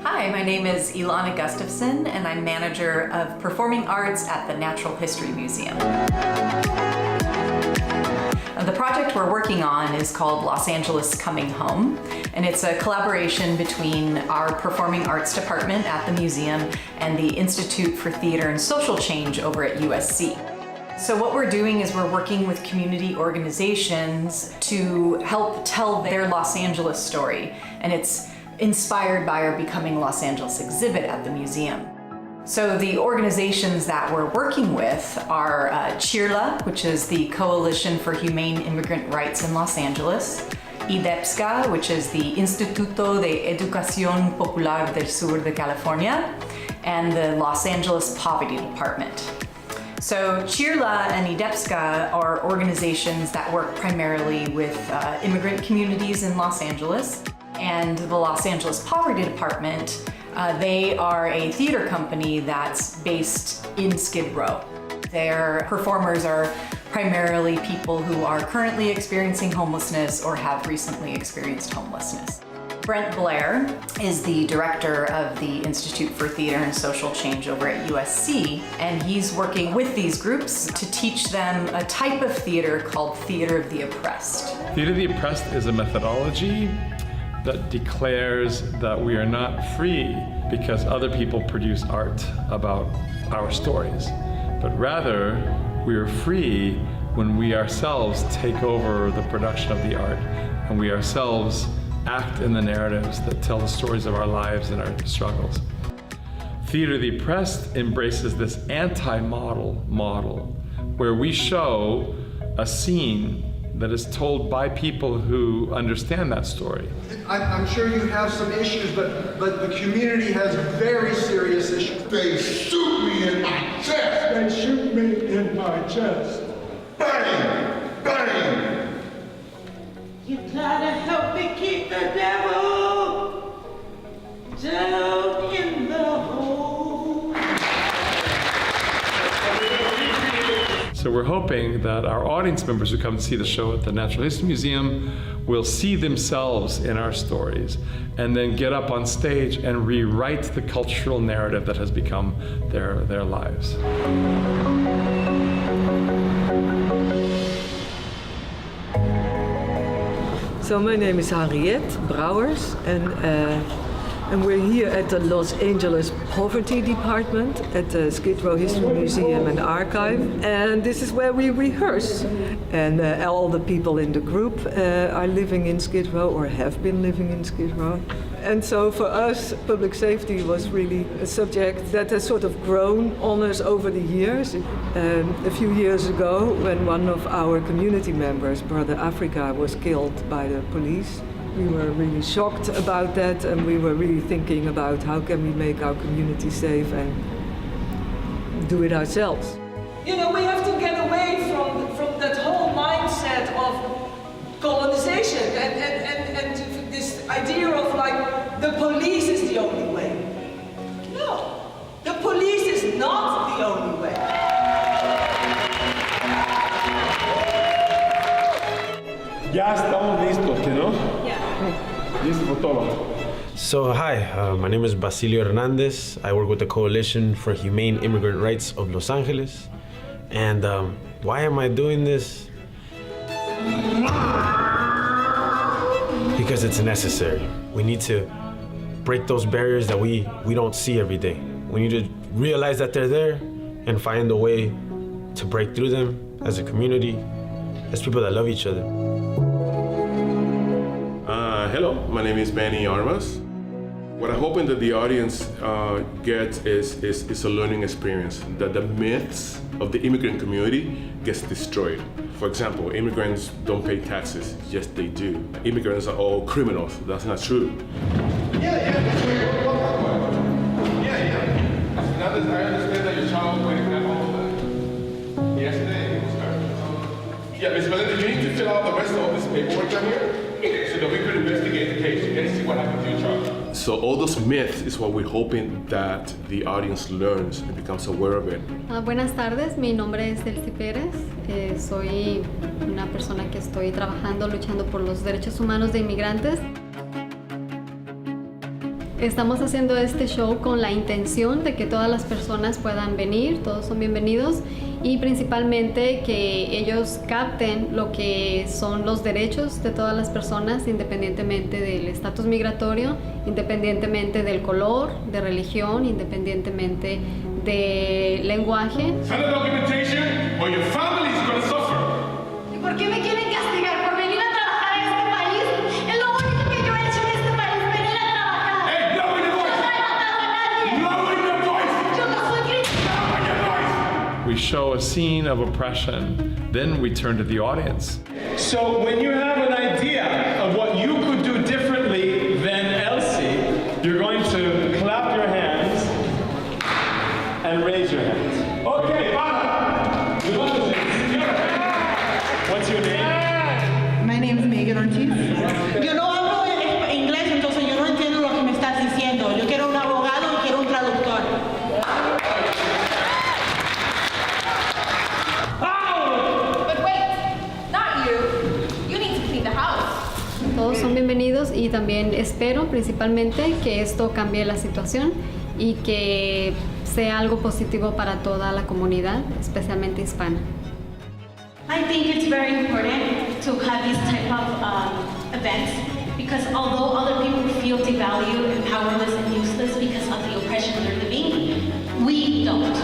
Hi, my name is Ilana Gustafson, and I'm manager of performing arts at the Natural History Museum. The project we're working on is called Los Angeles Coming Home, and it's a collaboration between our performing arts department at the museum and the Institute for Theater and Social Change over at USC. So what we're doing is we're working with community organizations to help tell their Los Angeles story, and it's inspired by our Becoming Los Angeles exhibit at the museum. So the organizations that we're working with are CHIRLA, which is the Coalition for Humane Immigrant Rights in Los Angeles, IDEPSCA, which is the Instituto de Educación Popular del Sur de California, and the Los Angeles Poverty Department. So CHIRLA and IDEPSCA are organizations that work primarily with immigrant communities in Los Angeles, and the Los Angeles Poverty Department, they are a theater company that's based in Skid Row. Their performers are primarily people who are currently experiencing homelessness or have recently experienced homelessness. BRENT BLAIR is the director of the Institute for Theater and Social Change over at USC, and he's working with these groups to teach them a type of theater called Theater of the Oppressed. Theater of the Oppressed is a methodology that declares that we are not free because other people produce art about our stories, but rather we are free when we ourselves take over the production of the art and we ourselves act in the narratives that tell the stories of our lives and our struggles. Theater of the Oppressed embraces this anti-model where we show a scene that is told by people who understand that story. I'm sure you have some issues, but the community has very serious issues. They shoot me in my chest. They shoot me in my chest. Bang! Bang! You gotta help me keep the devil down in the hole. So we're hoping that our audience members who come to see the show at the Natural History Museum will see themselves in our stories and then get up on stage and rewrite the cultural narrative that has become their lives. So my name is Harriet Brouwers, and we're here at the Los Angeles Poverty Department at the Skid Row History Museum and Archive. And this is where we rehearse. And all the people in the group are living in Skid Row or have been living in Skid Row. And so for us, public safety was really a subject that has sort of grown on us over the years. A few years ago, when one of our community members, Brother Africa, was killed by the police, we were really shocked about that, and we were really thinking about how can we make our community safe and do it ourselves. You know, we have to get away from that whole mindset of colonization and this idea of like the police is the only way. No, the police is not the only way. Ya estamos listos, ¿no? Listo for todo. So hi, my name is Basilio Hernandez. I work with the Coalition for Humane Immigrant Rights of Los Angeles. And why am I doing this? Because it's necessary. We need to break those barriers that we don't see every day. We need to realize that they're there and find a way to break through them as a community, as people that love each other. Hello, my name is Manny Armas. What I'm hoping that the audience gets is a learning experience, that the myths of the immigrant community gets destroyed. For example, immigrants don't pay taxes. Yes, they do. Immigrants are all criminals. That's not true. Yeah, that's where you're going. Yeah. Now that I understand that your child went back home yesterday, it was started. Yeah, Ms. Melinda, you need to fill out the rest of all this paperwork down here so that we could investigate the case and see what happened to your child. So all those myths is what we're hoping that the audience learns and becomes aware of it. Buenas tardes, mi nombre es Elsie Pérez. Soy una persona que estoy trabajando, luchando por los derechos humanos de inmigrantes. Estamos haciendo este show con la intención de que todas las personas puedan venir, todos son bienvenidos, y principalmente que ellos capten lo que son los derechos de todas las personas, independientemente del estatus migratorio, independientemente del color, de religión, independientemente del lenguaje. Send a documentation or your family is going to suffer. ¿Y por qué me quieren castigar? ¿Por venir a trabajar a este país? Es lo único que yo he hecho en este país, venir a trabajar. Hey, lower your voice. No he matado a nadie. Lower your voice. Yo no soy cristiano. Lower your voice. We show a scene of oppression, then we turn to the audience. So when you have an idea of what you could do differently than Elsie, you're going to clap your hands and raise your hands. Okay, para. What's your name? My name is Megan Ortiz. Yo no hablo inglés, entonces yo no entiendo lo que me estás diciendo. Yo quiero un abogado y quiero un traductor. But wait, not you. You need to clean the house. Todos son bienvenidos y también espero principalmente que esto cambie la situación y que sea algo positivo para toda la comunidad, especialmente hispana. I think it's very important to have these type of events because although other people feel devalued and powerless and useless because of the oppression they're living, we don't.